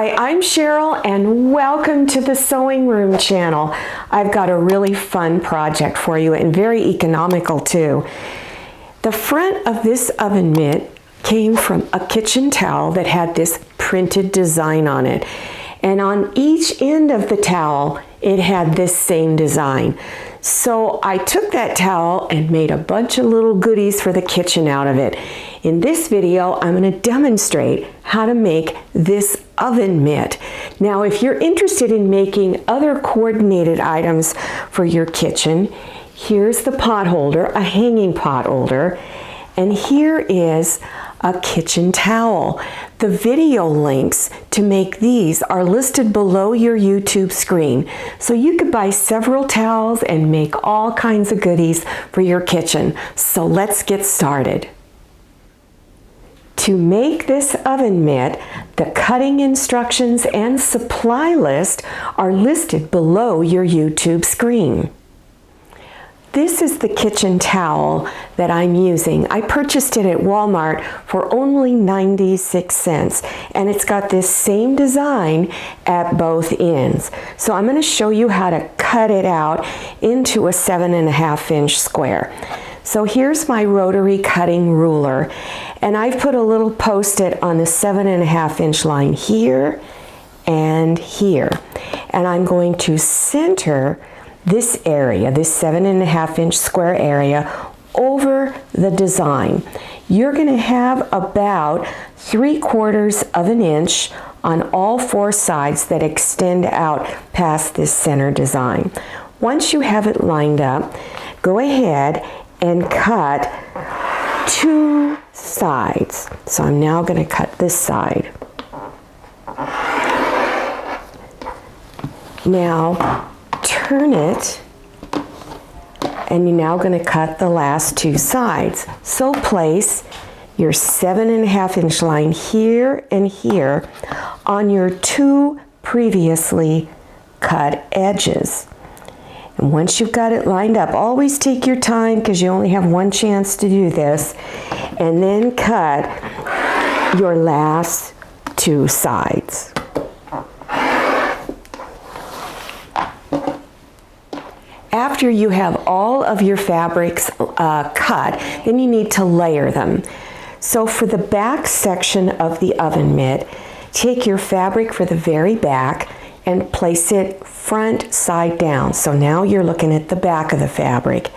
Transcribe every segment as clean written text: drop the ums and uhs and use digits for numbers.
Hi, I'm Cheryl and welcome to the Sewing Room channel. I've got a really fun project for you and very economical too. The front of this oven mitt came from a kitchen towel that had this printed design on it. And on each end of the towel, it had this same design. So I took that towel and made a bunch of little goodies for the kitchen out of it. In this video, I'm going to demonstrate how to make this oven mitt. Now, if you're interested in making other coordinated items for your kitchen, here's the pot holder, a hanging pot holder, and here is a kitchen towel. The video links to make these are listed below your YouTube screen. So you could buy several towels and make all kinds of goodies for your kitchen. So let's get started. To make this oven mitt, the cutting instructions and supply list are listed below your YouTube screen. This is the kitchen towel that I'm using. I purchased it at Walmart for only 96 cents, and it's got this same design at both ends. So I'm going to show you how to cut it out into a 7.5-inch square. So here's my rotary cutting ruler, and I've put a little post-it on the 7.5-inch line here and here. And I'm going to center this area, this 7.5-inch square area, over the design. You're going to have about 3/4 of an inch on all four sides that extend out past this center design. Once you have it lined up, go ahead and cut two sides. So I'm now going to cut this side. Now turn it, and you're now going to cut the last two sides. So place your 7.5-inch line here and here on your two previously cut edges. And once you've got it lined up, always take your time because you only have one chance to do this, and then cut your last two sides. After you have all of your fabrics cut, then you need to layer them. So for the back section of the oven mitt, take your fabric for the very back and place it front side down. So now you're looking at the back of the fabric.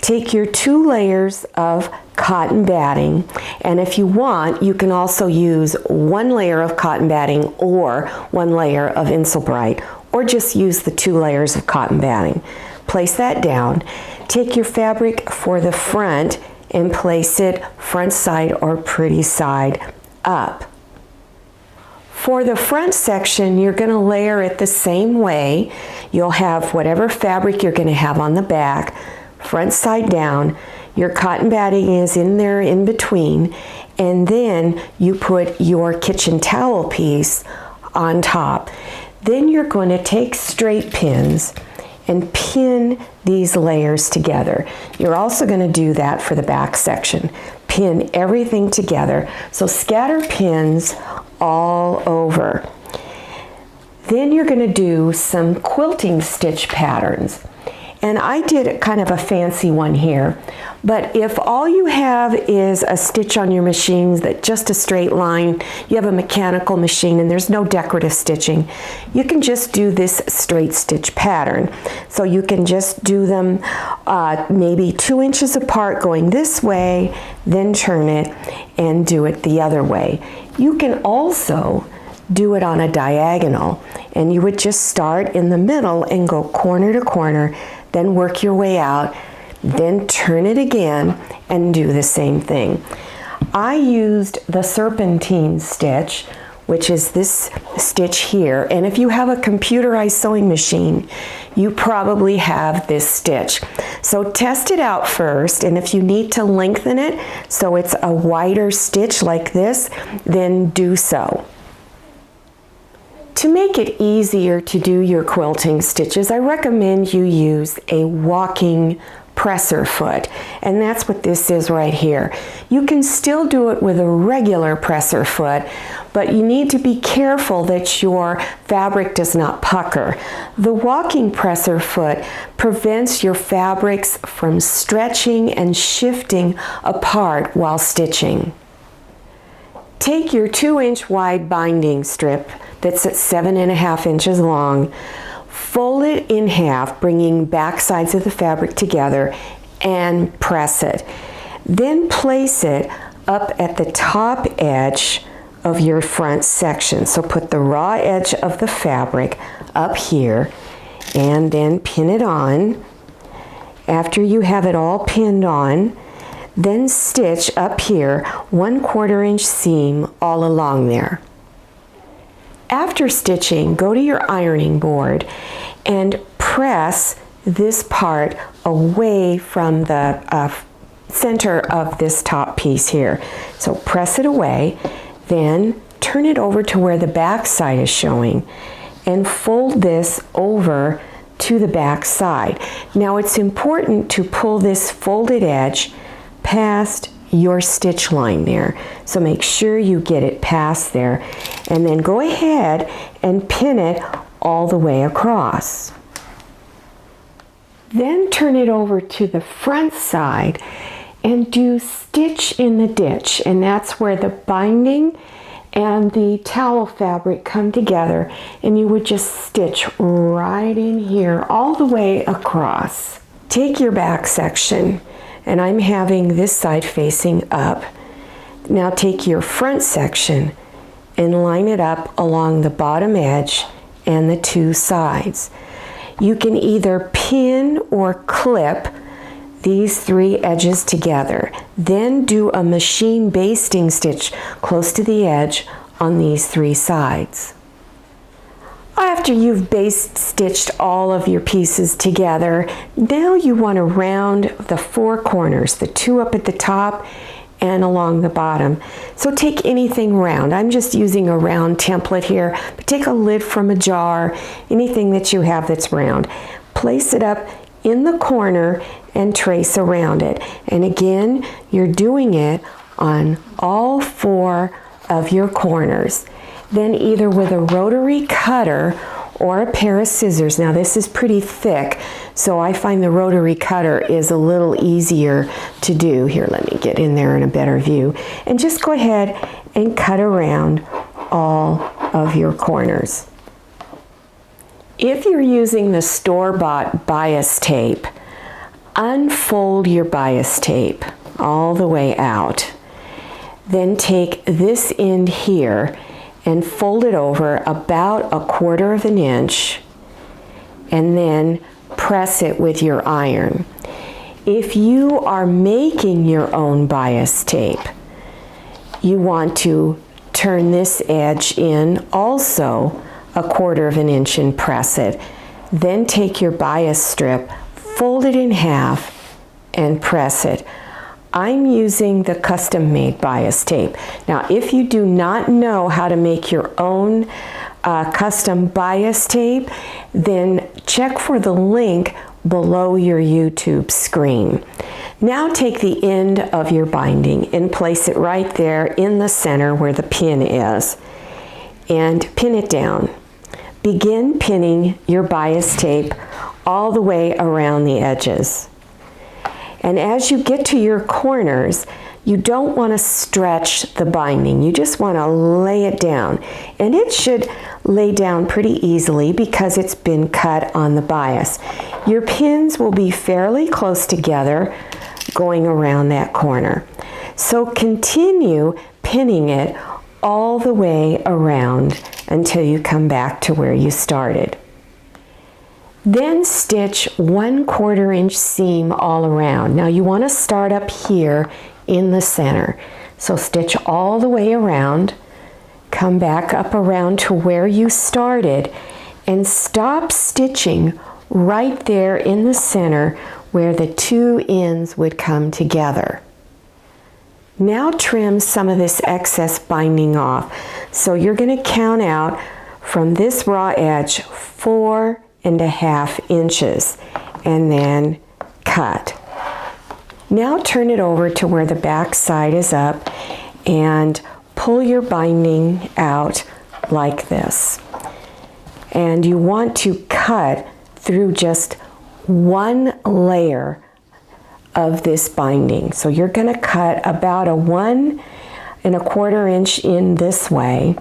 Take your 2 layers of cotton batting, and if you want, you can also use 1 layer of cotton batting or 1 layer of Insulbright, or just use the 2 layers of cotton batting. Place that down. Take your fabric for the front and place it front side or pretty side up. For the front section, you're going to layer it the same way. You'll have whatever fabric you're going to have on the back, front side down. Your cotton batting is in there in between, and then you put your kitchen towel piece on top. Then you're going to take straight pins and pin these layers together. You're also going to do that for the back section. Pin everything together. So scatter pins all over. Then you're going to do some quilting stitch patterns. And I did kind of a fancy one here, but if all you have is a stitch on your machine that just a straight line, you have a mechanical machine and there's no decorative stitching, you can just do this straight stitch pattern. So you can just do them maybe 2 inches apart going this way, then turn it and do it the other way. You can also do it on a diagonal, and you would just start in the middle and go corner to corner, then work your way out, then turn it again and do the same thing. I used the serpentine stitch, which is this stitch here, and if you have a computerized sewing machine, you probably have this stitch. So test it out first, and if you need to lengthen it so it's a wider stitch like this, then do so. To make it easier to do your quilting stitches, I recommend you use a walking presser foot, and that's what this is right here. You can still do it with a regular presser foot, but you need to be careful that your fabric does not pucker. The walking presser foot prevents your fabrics from stretching and shifting apart while stitching. Take your 2-inch wide binding strip that's at 7.5 inches long, fold it in half, bringing back sides of the fabric together, and press it. Then place it up at the top edge of your front section. So put the raw edge of the fabric up here and then pin it on. After you have it all pinned on, then stitch up here 1/4 inch seam all along there. After stitching, go to your ironing board and press this part away from the center of this top piece here. So press it away, then turn it over to where the back side is showing and fold this over to the back side. Now it's important to pull this folded edge past your stitch line there. So make sure you get it past there and then go ahead and pin it all the way across. Then turn it over to the front side and do stitch in the ditch, and that's where the binding and the towel fabric come together, and you would just stitch right in here all the way across. Take your back section, and I'm having this side facing up. Now take your front section and line it up along the bottom edge and the 2 sides. You can either pin or clip these 3 edges together. Then do a machine basting stitch close to the edge on these 3 sides. After you've baste stitched all of your pieces together, now you want to round the 4 corners, the 2 up at the top and along the bottom. So take anything round. I'm just using a round template here, but take a lid from a jar, anything that you have that's round. Place it up in the corner and trace around it. And again, you're doing it on all 4 of your corners. Then either with a rotary cutter or a pair of scissors. Now this is pretty thick, so I find the rotary cutter is a little easier to do. Here, let me get in there in a better view. And just go ahead and cut around all of your corners. If you're using the store-bought bias tape, unfold your bias tape all the way out. Then take this end here and fold it over about 1/4 inch and then press it with your iron. If you are making your own bias tape, you want to turn this edge in also 1/4 inch and press it. Then take your bias strip, fold it in half and press it. I'm using the custom-made bias tape. Now, if you do not know how to make your own custom bias tape, then check for the link below your YouTube screen. Now take the end of your binding and place it right there in the center where the pin is, and pin it down. Begin pinning your bias tape all the way around the edges. And as you get to your corners, you don't want to stretch the binding. You just want to lay it down. And it should lay down pretty easily because it's been cut on the bias. Your pins will be fairly close together going around that corner. So continue pinning it all the way around until you come back to where you started. Then stitch 1/4 inch seam all around. Now you want to start up here in the center. So stitch all the way around, come back up around to where you started, and stop stitching right there in the center where the 2 ends would come together. Now trim some of this excess binding off. So you're going to count out from this raw edge 4.5 inches and then cut. Now turn it over to where the back side is up and pull your binding out like this. And you want to cut through just one layer of this binding. So you're going to cut about a 1 1/4 inch in this way.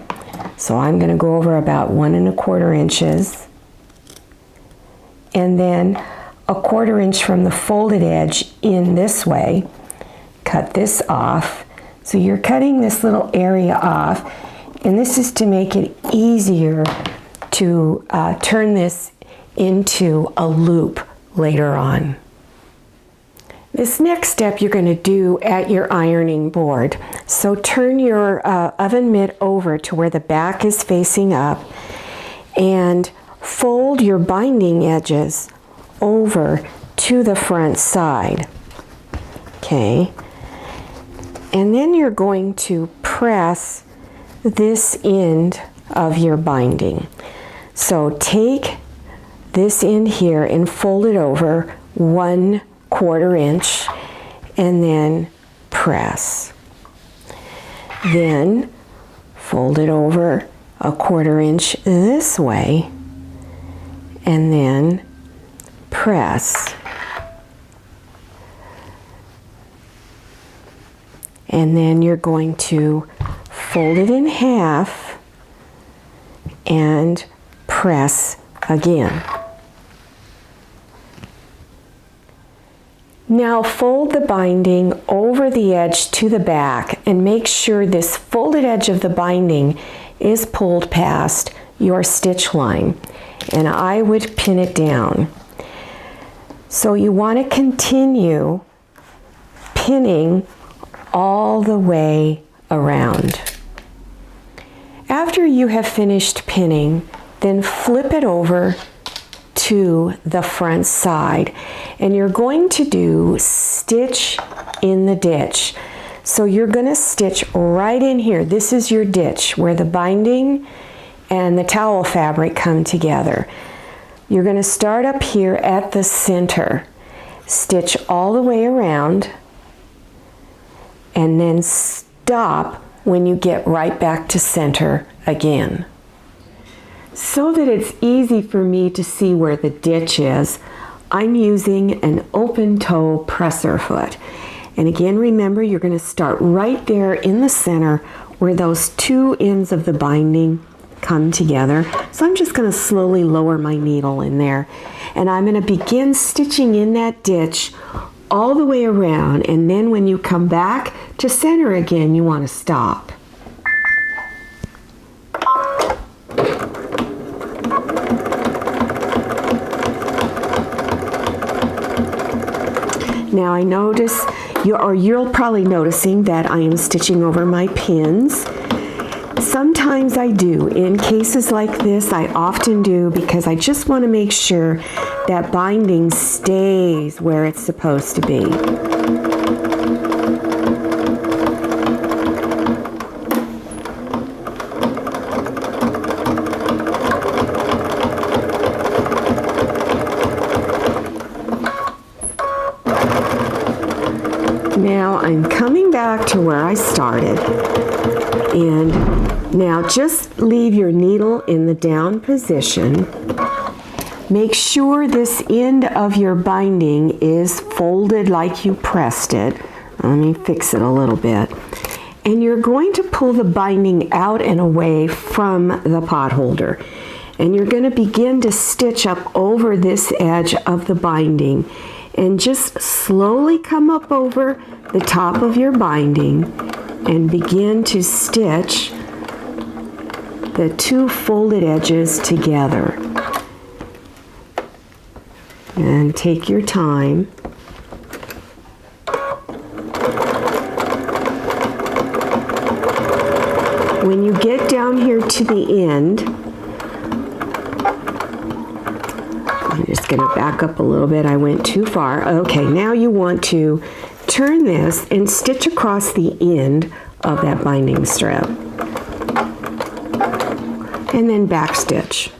So I'm going to go over about 1 1/4 inches. And then 1/4 inch from the folded edge in this way. Cut this off. So you're cutting this little area off, and this is to make it easier to turn this into a loop later on. This next step you're going to do at your ironing board. So turn your oven mitt over to where the back is facing up and fold your binding edges over to the front side. Okay. And then you're going to press this end of your binding. So take this end here and fold it over 1/4 inch and then press. Then fold it over 1/4 inch this way and then press. And then you're going to fold it in half and press again. Now fold the binding over the edge to the back and make sure this folded edge of the binding is pulled past your stitch line. And I would pin it down. So you want to continue pinning all the way around. After you have finished pinning, then flip it over to the front side, and you're going to do stitch in the ditch. So you're going to stitch right in here. This is your ditch where the binding and the towel fabric come together. You're going to start up here at the center, stitch all the way around, and then stop when you get right back to center again. So that it's easy for me to see where the ditch is, I'm using an open toe presser foot. And again, remember, you're going to start right there in the center where those two ends of the binding come together. So I'm just going to slowly lower my needle in there. And I'm going to begin stitching in that ditch all the way around, and then when you come back to center again, you want to stop. Now I notice, you're probably noticing that I am stitching over my pins. Sometimes I do. In cases like this, I often do because I just want to make sure that binding stays where it's supposed to be. Now I'm coming back to where I started, and now just leave your needle in the down position. Make sure this end of your binding is folded like you pressed it. Let me fix it a little bit. And you're going to pull the binding out and away from the pot holder. And you're going to begin to stitch up over this edge of the binding. And just slowly come up over the top of your binding and begin to stitch the two folded edges together. And take your time. When you get down here to the end, I'm just going to back up a little bit. I went too far. Okay, now you want to turn this and stitch across the end of that binding strip. And then back stitch.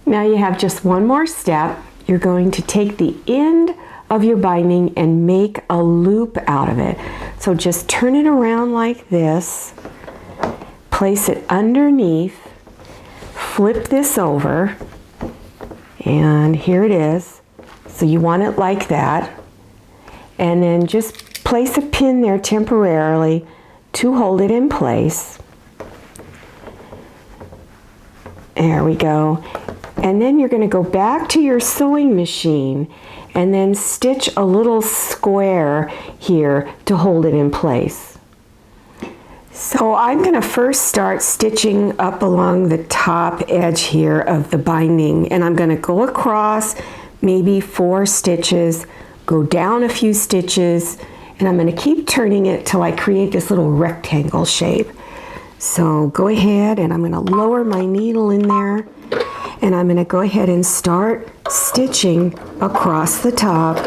Now you have just one more step, you're going to take the end of your binding and make a loop out of it. So just turn it around like this, place it underneath, flip this over, and here it is. So you want it like that. And then just place a pin there temporarily to hold it in place. There we go. And then you're going to go back to your sewing machine and then stitch a little square here to hold it in place. So I'm going to first start stitching up along the top edge here of the binding, and I'm going to go across maybe 4 stitches, go down a few stitches, and I'm going to keep turning it till I create this little rectangle shape. So go ahead, and I'm going to lower my needle in there, and I'm going to go ahead and start stitching across the top.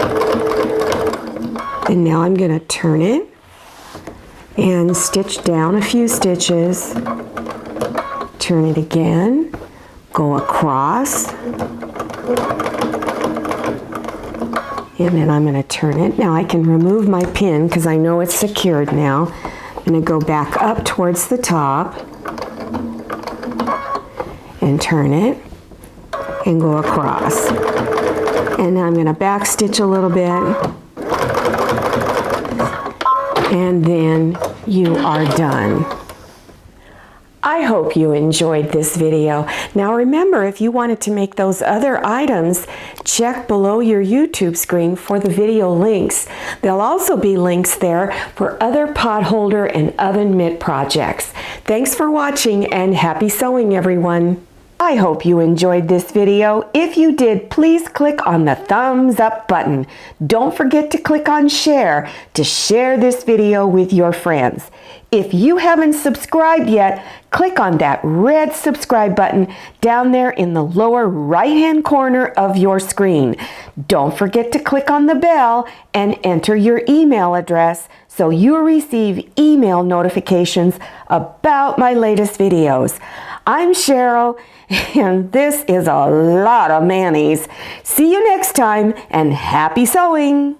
And now I'm going to turn it and stitch down a few stitches, turn it again, go across, and then I'm going to turn it. Now I can remove my pin because I know it's secured now. I'm going to go back up towards the top and turn it and go across. And then I'm going to back stitch a little bit, and then you are done. I hope you enjoyed this video. Now remember, if you wanted to make those other items, check below your YouTube screen for the video links. There'll also be links there for other pot holder and oven mitt projects. Thanks for watching, and happy sewing, everyone. I hope you enjoyed this video. If you did, please click on the thumbs up button. Don't forget to click on share to share this video with your friends. If you haven't subscribed yet, click on that red subscribe button down there in the lower right-hand corner of your screen. Don't forget to click on the bell and enter your email address so you'll receive email notifications about my latest videos. I'm Cheryl, and this is a lot of mayonnaise. See you next time, and happy sewing!